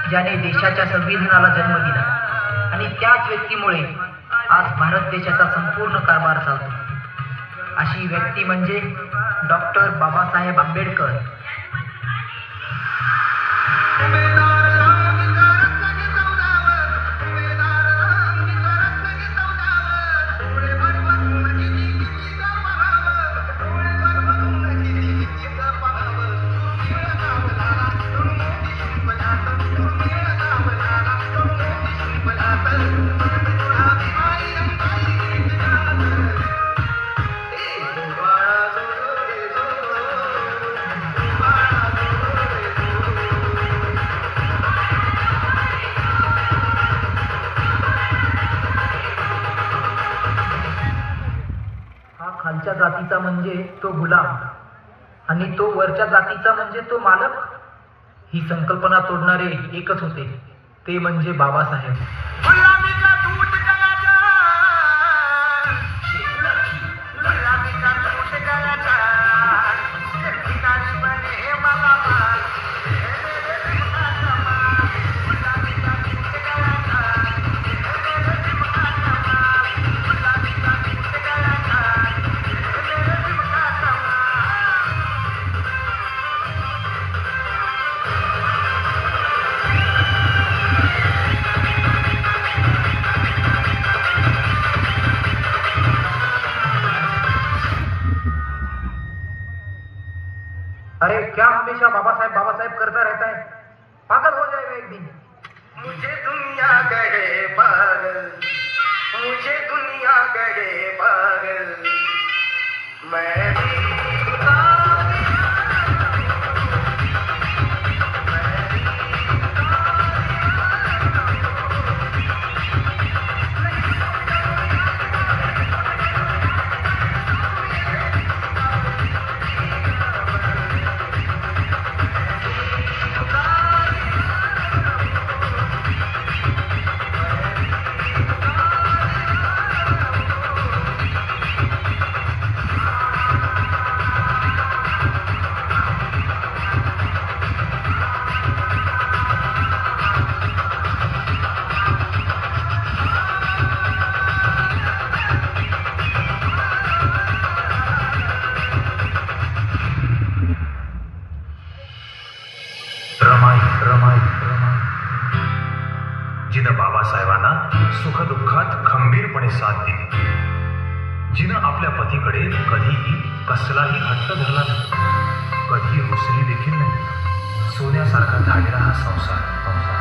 ज्याने देशाच्या संविधानाला जन्म दिला आणि त्याच व्यक्तीमुळे आज भारत देशाचा संपूर्ण कारभार चालतो. अशी व्यक्ती म्हणजे डॉक्टर बाबासाहेब आंबेडकर. खालच्या जातीचा म्हणजे तो गुलाम आणि तो वरच्या जातीचा म्हणजे तो मालक. ही संकल्पना तोडणारे एकच होते, ते म्हणजे बाबासाहेब. अरे क्या हमेशा बाबासाहेब बाबासाहेब करता रहता है, पागल हो जाएगा एक दिन. मुझे दुनिया कहे पागल, मुझे दुनिया कहे पागल, मैं भी जिनं बाबासाहेबांना सुखदुःखात खंबीरपणे साथ दिली, जिनं आपल्या पतीकडे कधीही कसलाही हट्ट धरला नाही, कधी रुसली देखील नाही. सोन्यासारखा झालेला हा संसार